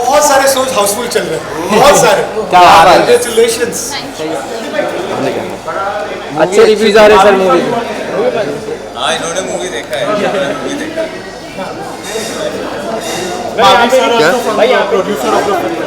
बहुत सारे शोज हाउसफुल चल रहे हैं, बहुत सारे। कांग्रेचुलेशंस। अच्छे रिव्यूज आ रहे हैं सर मूवी के। हाँ, इन्होंने मूवी देखा है, मूवी देखा है। Producer of the film.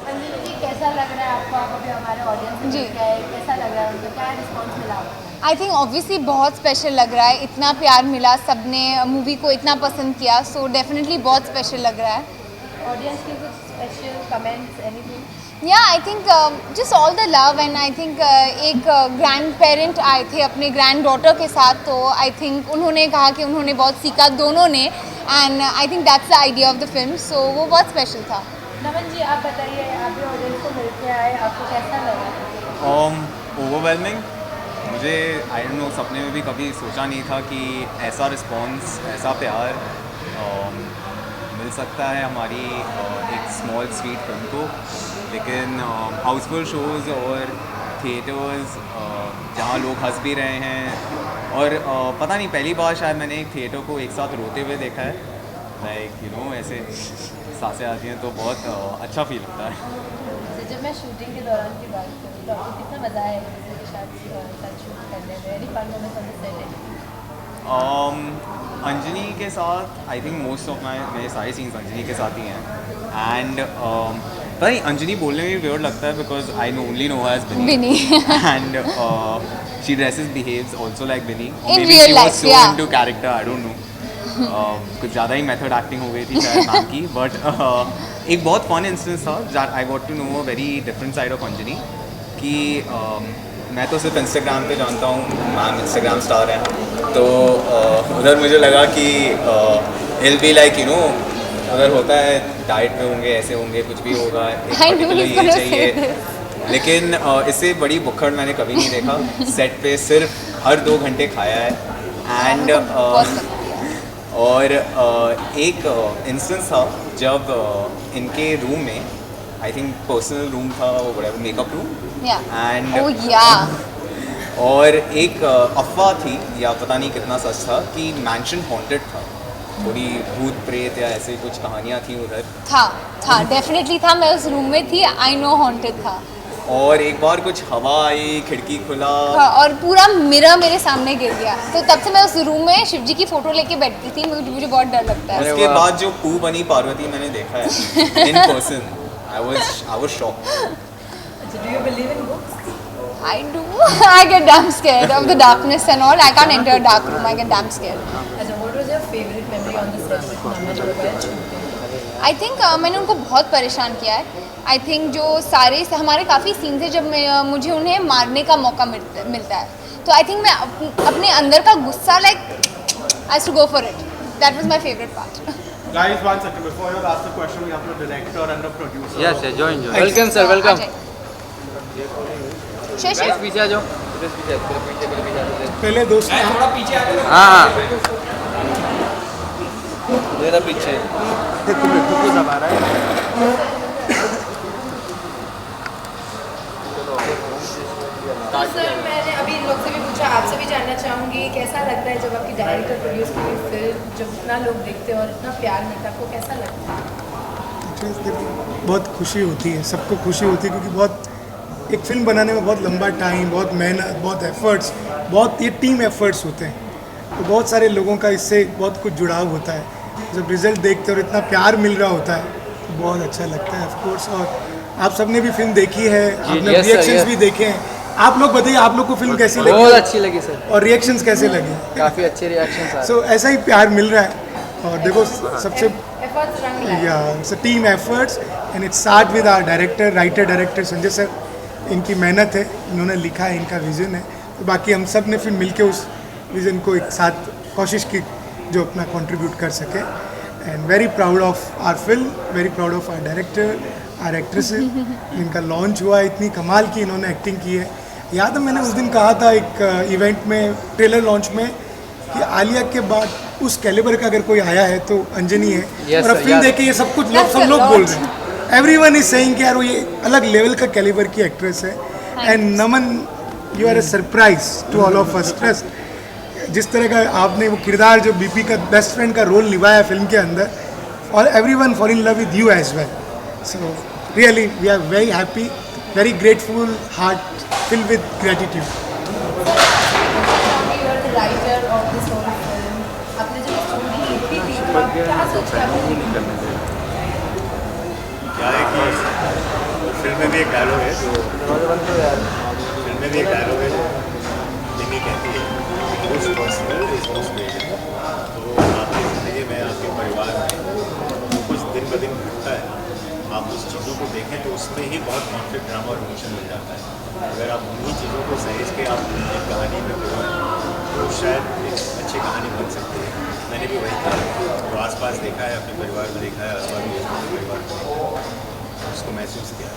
Anjali ji, कैसा लग रहा है आपको? आप अभी हमारे ऑडियंस में गए, कैसा लग रहा है उनको? क्या रिस्पॉन्स मिला आपको? आई थिंक ऑब्वियसली बहुत स्पेशल लग रहा है, इतना प्यार मिला, सबने मूवी को इतना पसंद किया, सो डेफिनेटली बहुत स्पेशल लग रहा है। ऑडियंस के कुछ स्पेशल कमेंट्स, एनीथिंग? या I think just all the love and I think एक ग्रैंड पेरेंट आए थे अपने ग्रैंड डॉटर के साथ, तो आई थिंक उन्होंने कहा कि उन्होंने बहुत सीखा दोनों ने, and I think that's the idea of the film, so वो बहुत स्पेशल था। नमन जी, आप बताइए, आप भी ऑडियंस को मिलके आए, आपको कैसा लगा? ओवरवेलमिंग। मुझे आई डोंट नो, सपने में भी कभी सोचा नहीं था कि ऐसा रिस्पॉन्स, ऐसा प्यार मिल सकता है हमारी एक स्मॉल स्वीट फिल्म को। लेकिन हाउसफुल शोज़ और थिएटर्स जहाँ लोग हंस भी रहे हैं, और पता नहीं, पहली बार शायद मैंने एक थिएटर को एक साथ रोते हुए देखा है, लाइक यू नो ऐसे सांसें आती हैं, तो बहुत अच्छा फील होता है। जब मैं शूटिंग के दौरान की बात करूँ तो आपको कितना मज़ा आया किसी के साथ शूट करने में? Any fun moments on the set? Anjani के साथ आई थिंक मोस्ट ऑफ मेरे सारे सीन्स अंजनी के साथ ही हैं, एंड पता नहीं, अंजनी बोलने में भी वियर्ड लगता है because I only know her as Binny and she dresses behaves also like Binny, In real life, yeah. Into character, I don't know, कुछ ज़्यादा ही मेथड एक्टिंग हो गई थी शायद मैम की, बट एक बहुत फन इंस्टेंस था that I got to know a very different side of Anjani, कि मैं तो सिर्फ इंस्टाग्राम पे जानता हूँ, मैम इंस्टाग्राम स्टार हैं, तो उधर मुझे लगा कि इल बी लाइक यू नो, उधर होता है डाइट पे होंगे, ऐसे होंगे, कुछ भी होगा, एक particular ये चाहिए, लेकिन इससे बड़ी बुखड़ मैंने कभी नहीं देखा। सेट पे सिर्फ हर 2 घंटे खाया है, एंड और एक इंस्टेंस था जब इनके रूम में, आई थिंक पर्सनल रूम था वो, बड़ा मेकअप रूम, एंड और एक अफवाह थी या पता नहीं कितना सच था कि मैंशन हॉन्टेड था, थोड़ी भूत प्रेत या ऐसे कुछ कहानियाँ थी उधर। था डेफिनेटली था, मैं उस रूम में थी, आई नो हॉन्टेड था। और एक बार कुछ हवा आई, खिड़की खुला, और पूरा मिरर मेरे सामने गिर गया, तो तब से मैं उस रूम में शिव जी की फोटो लेके बैठती थी, मुझे बहुत डर लगता है। उसके बाद जो पू बनी पार्वती मैंने देखा है in person, I was shocked. Do you believe in books? I do. I get damn scared of the darkness and all. I can't enter a dark room. I get damn scared. What was your favorite memory on the set with Naman while shooting? I think मैंने उनको बहुत परेशान किया है। I think जो सारे हमारे काफ़ी सीन्स हैं जब मुझे उन्हें मारने का मौका मिलता है, तो I think मैं अपने अंदर का गुस्सा I used to go for it. That was my favorite part. Guys, 1 second before you ask the question, we have the director and the producer. Yes, sir, join. Welcome, sir. Welcome. शेष Guys, पीछे आ जाओ। पीछे आ पहले दोस्त थोड़ा पीछे आ जाओ। हाँ। मेरा पीछे। तुमको सब आ रहा है। तो सर, मैंने अभी इन लोग से भी पूछा, आपसे भी जानना चाहूँगी, कैसा लगता है जब आपकी डायरेक्टर प्रोड्यूस की हुई फिल्म, जब इतना लोग देखते हैं और इतना प्यार मिलता है, आपको कैसा लगता है? बहुत खुशी होती है, सबको खुशी होती है, क्योंकि बहुत एक फिल्म बनाने में बहुत लंबा टाइम, बहुत मेहनत, बहुत एफर्ट्स, बहुत ये टीम एफर्ट्स होते हैं, तो बहुत सारे लोगों का इससे बहुत कुछ जुड़ाव होता है। जब रिज़ल्ट देखते और इतना प्यार मिल रहा होता है तो बहुत अच्छा लगता है ऑफ कोर्स। और आप सबने भी फिल्म देखी है, आपने रिएक्शंस भी देखे हैं, आप लोग बताइए आप लोग को फिल्म कैसी लगी? बहुत अच्छी लगी सर। और रिएक्शंस कैसे लगे? काफ़ी अच्छे रिएक्शंस। सो ऐसा ही प्यार मिल रहा है, और देखो सबसे एफर्ट्स रंग लाए। It's a team efforts and it start with our director, writer director Sanjay sir. इनकी मेहनत है, इन्होंने लिखा है, इनका विज़न है, तो बाकी हम सब ने फिर मिलके उस विज़न को एक साथ कोशिश की जो अपना कंट्रीब्यूट कर सके। And very proud of our film, very proud of our director, our actresses इनका लॉन्च हुआ है, इतनी कमाल की इन्होंने एक्टिंग की है। याद है मैंने उस दिन कहा था एक इवेंट में, ट्रेलर लॉन्च में, कि आलिया के बाद उस कैलिबर का अगर कोई आया है तो अंजनी है। Yes, और अब sir, फिल्म yes. देख के ये सब कुछ लोग That's सब a लोग lot. बोल रहे हैं, एवरीवन इज सेइंग कि यार वो ये अलग लेवल का कैलिबर की एक्ट्रेस है। And Naman, you are a surprise to all of us. Trust, जिस तरह का आपने वो किरदार जो बीपी का बेस्ट फ्रेंड का रोल निभाया फिल्म के अंदर, और everyone fall in love with you as well. So really we are very happy, very grateful, heart filled with gratitude. You are the writer of this whole film. आपने जब story लिखी थी तो आप क्या सोच के आपने लिखी? क्या है कि फिल्म में भी एक डायलॉग है जो फिल्म में भी एक डायलॉग है जो लिमी कहती है, most personal is most creative. तो आपकी ज़िंदगी में, आपके परिवार में जो कुछ दिन ब दिन घटता है, आप उस चीज़ों को देखें तो उसमें ही बहुत कॉन्फ्लिक्ट, ड्रामा और इमोशन मिल जाता है। अगर आप उन्हीं चीज़ों को सहेज के आप एक कहानी में बोलें तो शायद एक अच्छी कहानी बन सकती है। मैंने भी वही किया, जो आसपास देखा है, अपने परिवार में देखा है, आसपास में अपने परिवार में देखा है, उसको महसूस किया,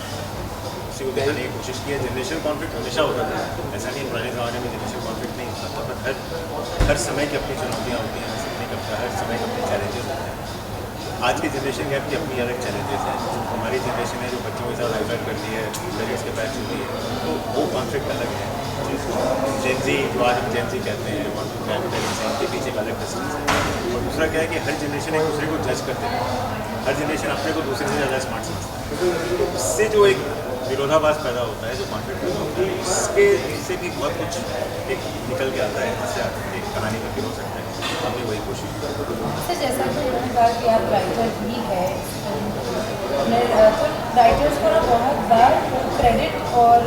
उसी को दिखाने की कोशिश की है। जनरेशन कॉन्फ्लिक्ट हमेशा होता था, ऐसा नहीं पुराने ज़माने में जनरेशन कॉन्फ्लिक्ट नहीं होता था, पर हर समय की अपनी चुनौतियाँ होती हैं, ऐसा नहीं करता, हर समय के अपने चैलेंजेस होते हैं। आज की जनरेशन गैप की अपनी अलग चैलेंजेस हैं। हमारी जनरेशन है जो बच्चों के साथ लाइफ करती है, पेरेंट्स के पैर छूती है, तो वो कॉन्फ्लिक्ट अलग है। जेनजी, जो आज हम जेनजी कहते हैं, इनके पीछे एक अलग डिस्टेंस है। और दूसरा क्या है कि हर जनरेशन एक दूसरे को जज करते हैं, हर जनरेशन अपने को दूसरे से ज़्यादा स्मार्ट समझता है। तो उससे जो एक विरोधाभास पैदा होता है, जो कॉन्फ्लिक्ट पैदा होता है, उसके से भी बहुत कुछ एक निकल के आता है, जिससे आप एक कहानी में पिरो सकते हैं। हमने वही कोशिश की। सर, जैसा कि उन्होंने कहा कि आप राइटर भी है, तो राइटर्स को ना बहुत बार क्रेडिट और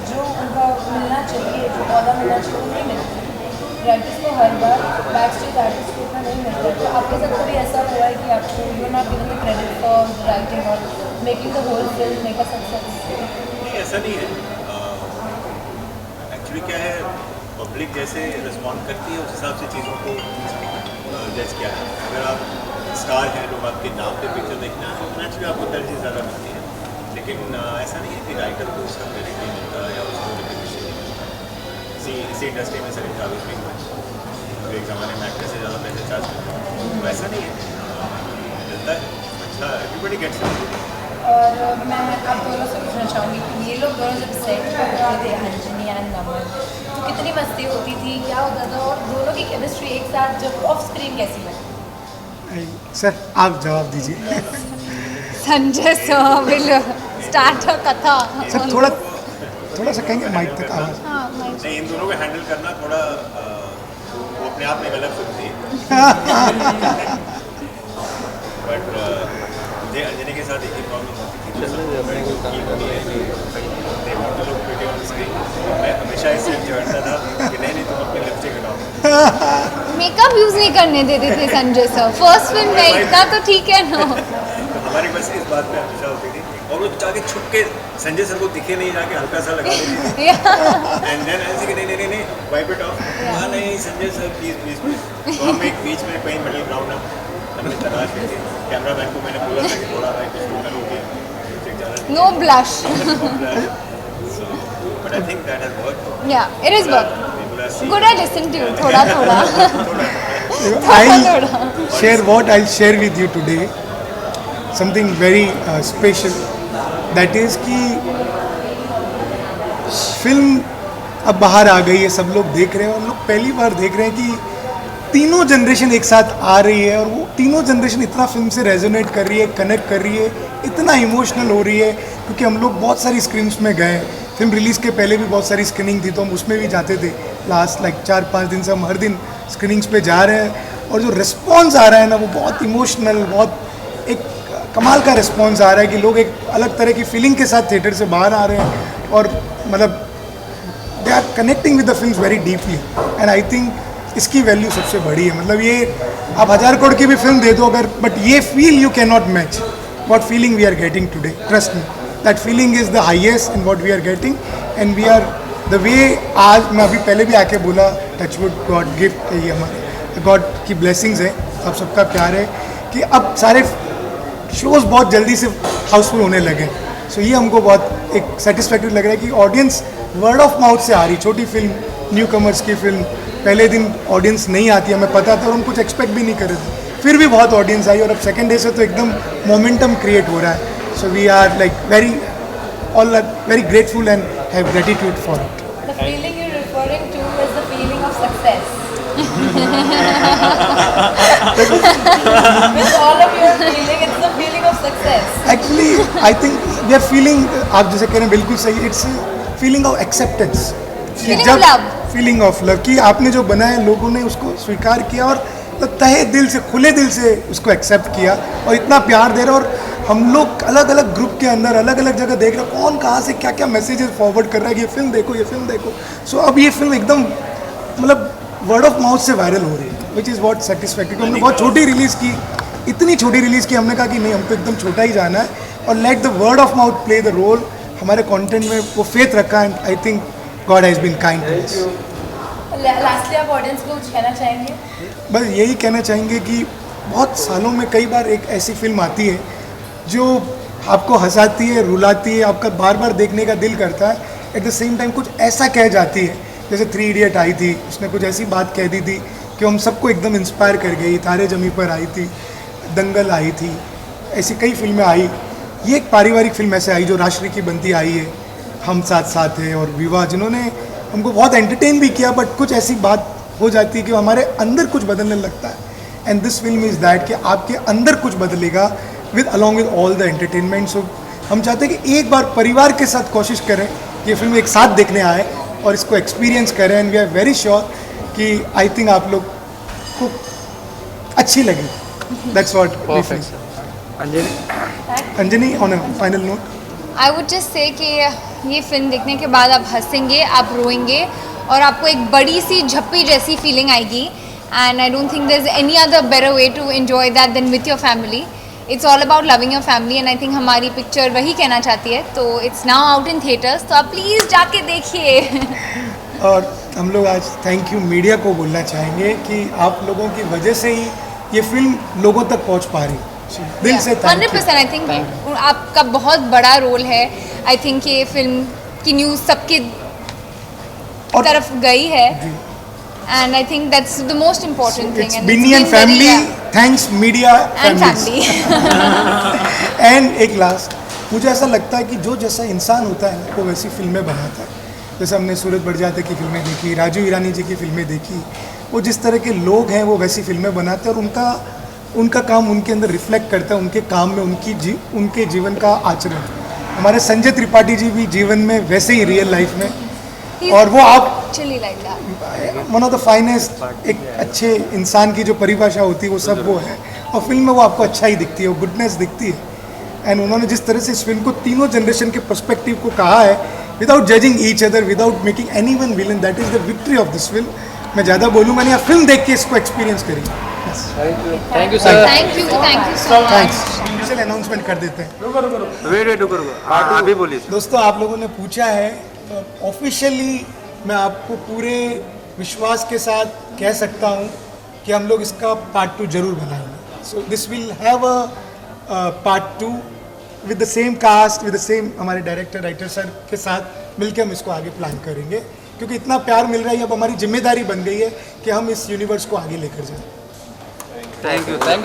जो उनका मिलना चाहिए, जो पौधा मिलना चाहिए, वो नहीं मिलता। राइटर्स को हर बार बैक स्टेज आर्टिस्ट को इतना नहीं मिलता। तो आपके साथ कभी ऐसा हुआ है कि आपको you not given the credit for writing और making the whole film make a success? नहीं, ऐसा नहीं है। एक्चुअली क्या है, पब्लिक जैसे रिस्पॉन्ड करती है उस हिसाब से चीज़ों को जज किया है। अगर आप स्टार हैं, लोग आपके नाम पे पिक्चर देखना है, तो नेचुरली आपको तरजीह ज़्यादा मिलती है। लेकिन ऐसा नहीं है कि राइटर को उसका क्रेडिट नहीं मिलता या उसको रिकग्निशन नहीं मिलता। इसी इंडस्ट्री में सलीम जावेद भी हुए, जो एक ज़माने में एक्टर से ज़्यादा पैसे चार्ज करते हैं, तो ऐसा नहीं है, मिलता है। अच्छा, एवरीबडी गेट्स इट। और मैं आप दोनों से पूछना चाहूँगी कि ये लोग दोनों जब सेट पर होते थे, अंजनी एंड नमन, तो कितनी मस्ती होती थी, क्या होता था, और दोनों की केमिस्ट्री एक साथ जब ऑफ स्क्रीन कैसी लगती? सर आप जवाब दीजिए। Sanjay sir will start a कथा। सर थोड़ा सा कहेंगे माइक तक आवाज़। हाँ, my- नहीं, इन दोनों को हैंडल करना थोड़ा वो अपने आप में एक अलग फिल्म थी। बट मुझे अंजनी के साथ एक ही प्रॉब्लम होती थी, मैं हमेशा इससे चिढ़ता था कि नहीं तुम अपनी लिपस्टिक हटाओ। मेकअप यूज नहीं करने देते थे संजय सर। फर्स्ट फिल्म में इतना तो ठीक है ना। तो हमारी बस इस बात पे हमेशा होती थी, और वो जाके छुप के संजय सर को दिखे नहीं, जाके हल्का सा लगा देती थी। एंड देन ऐसे कि नहीं वाइप इट ऑफ। हाँ नहीं संजय सर प्लीज। तो हम एक बीच में कहीं मिडिल ग्राउंड हमने तलाश की थी। कैमरा मैन को मैंने बोला था कि थोड़ा भाई कुछ तो करोगे, No blush. But I think that has worked. Yeah, it is work. People are seeing. Good, I listen to you. थोड़ा. I'll share what I'll share with you today. Something very special. That is कि film अब बाहर आ गई है, सब लोग देख रहे हैं, और हम लोग पहली बार देख रहे हैं कि तीनों जनरेशन एक साथ आ रही है, और वो तीनों जनरेशन इतना फिल्म से रेजोनेट कर रही है, कनेक्ट कर रही है, इतना इमोशनल हो रही है। क्योंकि हम लोग बहुत सारी स्क्रीन्स में गए, फिल्म रिलीज़ के पहले भी बहुत सारी स्क्रीनिंग थी, तो हम उसमें भी जाते थे। लास्ट 4-5 दिन से हम हर दिन स्क्रीनिंग्स पे जा रहे हैं, और जो रिस्पॉन्स आ रहा है ना, वो बहुत इमोशनल, बहुत एक कमाल का रिस्पॉन्स आ रहा है कि लोग एक अलग तरह की फीलिंग के साथ थिएटर से बाहर आ रहे हैं, और मतलब they are connecting with the film very deeply. And I think इसकी वैल्यू सबसे बड़ी है। मतलब ये आप 1000 करोड़ की भी फिल्म दे दो अगर, बट ये feel you can not match what feeling we are getting today. Trust me, that feeling is the highest in what we are getting, and we are the way आज मैं अभी पहले भी आके बोला टचवुड गॉड गिफ्ट, ये हमारे God की ब्लेसिंग्स है, आप सबका प्यार है कि अब सारे शोज़ बहुत जल्दी से हाउसफुल होने लगे। सो ये हमको बहुत एक सेटिस्फैक्टरी लग रहा है कि ऑडियंस वर्ड ऑफ माउथ से आ रही। छोटी फिल्म, न्यू कमर्स की फिल्म, पहले दिन ऑडियंस नहीं आती, हमें पता था और हम कुछ एक्सपेक्ट भी नहीं कर रहे थे, फिर भी बहुत ऑडियंस आई और अब सेकेंड डे से तो एकदम मोमेंटम क्रिएट हो रहा है। So we are like very grateful and have gratitude for it. The feeling you're referring to is the feeling of success. With all of your feeling, it's the feeling of success. Actually, I think we are feeling, आप जैसे कह रहे हैं बिल्कुल सही, it's a feeling of acceptance. Feeling of love. Feeling of love कि आपने जो बनाया लोगों ने उसको स्वीकार किया और तो तहे दिल से, खुले दिल से उसको एक्सेप्ट किया और इतना प्यार दे रहे। और हम लोग अलग अलग ग्रुप के अंदर अलग अलग जगह देख रहे हैं कौन कहाँ से क्या क्या मैसेजेस फॉरवर्ड कर रहा है कि ये फिल्म देखो, ये फिल्म देखो। सो अब ये फिल्म एकदम मतलब वर्ड ऑफ माउथ से वायरल हो रही है, विच इज़ बहुत सेटिस्फैक्टरी। हमने बहुत छोटी रिलीज़ की, इतनी छोटी रिलीज़ की, हमने कहा कि नहीं हमको एकदम छोटा ही जाना है और let the word of mouth play the role. हमारे कंटेंट में वो फेथ रखा and I think god has been kind to us. Lastly आप ऑडियंस को कुछ कहना चाहेंगे? बस यही कहना चाहेंगे कि बहुत सालों में कई बार एक ऐसी फिल्म आती है जो आपको हंसाती है, रुलाती है, आपका बार बार देखने का दिल करता है, एट द सेम टाइम कुछ ऐसा कह जाती है। जैसे 3 इडियट आई थी, उसने कुछ ऐसी बात कह दी थी कि हम सबको एकदम इंस्पायर कर गई। तारे ज़मीं पर आई थी, दंगल आई थी, ऐसी कई फिल्में आई। ये एक पारिवारिक फिल्म ऐसे आई जो राष्ट्रीय की बनती आई है, हम साथ साथ है और विवाह, जिन्होंने हमको बहुत एंटरटेन भी किया, बट कुछ ऐसी बात हो जाती है कि हमारे अंदर कुछ बदलने लगता है। And this film is that कि आपके अंदर कुछ बदलेगा with along with all the entertainment. So हम चाहते हैं कि एक बार परिवार के साथ कोशिश करें कि ये फिल्म एक साथ देखने आए और इसको एक्सपीरियंस करें। And we are very sure कि आई थिंक आप लोग को अच्छी लगी। That's what we feel. Anjani, on a final note, I would just say कि ये फिल्म देखने के बाद आप हंसेंगे, आप रोएंगे और आपको एक बड़ी सी झप्पी जैसी फीलिंग आएगी। And I don't think there is any other better way to enjoy that then with your family. It's all about loving your family and I think हमारी पिक्चर वही कहना चाहती है। तो it's now out in theatres, तो आप please जाके देखिए। और हम लोग आज थैंक यू मीडिया को बोलना चाहेंगे कि आप लोगों की वजह से ही ये फिल्म लोगों तक पहुंच पा रही। दिल से थैंक यू। 100% आई थिंक आपका बहुत बड़ा रोल है। आई थिंक ये फिल्म की न्यूज़ सबके तरफ गई है and I think that's the most important thing. It's Binny and family, thanks media and families. Family. And एक लास्ट, मुझे ऐसा लगता है कि जो जैसा इंसान होता है ना वो वैसी फिल्में बनाता है। जैसे हमने सूरज बड़जात्या की फिल्में देखी, राजू ईरानी जी की फिल्में देखी, वो जिस तरह के लोग हैं वो वैसी फिल्में बनाते हैं और उनका काम उनके अंदर रिफ्लेक्ट करता है, उनके काम में उनके जीवन का आचरण। हमारे संजय त्रिपाठी जी भी जीवन में वैसे ही रियल लाइफ में, और वो आप actually like that. One of the finest, एक अच्छे इंसान की जो परिभाषा होती है वो सब वो है। और फिल्म में वो आपको अच्छा ही दिखती है, वो गुडनेस दिखती है। एंड उन्होंने जिस तरह से इस फिल्म को तीनों जनरेशन के पर्सपेक्टिव को कहा है, without judging each other, without making any one villain, that is the victory of this film. मैं ज़्यादा बोलूँगा नहीं, आप फिल्म देख के इसको एक्सपीरियंस करिए। Thank you sir. Thank you so much. Thanks. Official announcement कर देते हैं। वेट अभी बोलिए। दोस्तों, आप लोगों ने पूछा है तो ऑफिशियली मैं आपको पूरे विश्वास के साथ कह सकता हूँ कि हम लोग इसका पार्ट 2 जरूर बनाएंगे। So this will have a part 2 with the same cast, with the same हमारे डायरेक्टर राइटर सर के साथ मिलकर हम इसको आगे प्लान करेंगे, क्योंकि इतना प्यार मिल रहा है, अब हमारी जिम्मेदारी बन गई है कि हम इस यूनिवर्स को आगे लेकर जाएं। Thank you sir.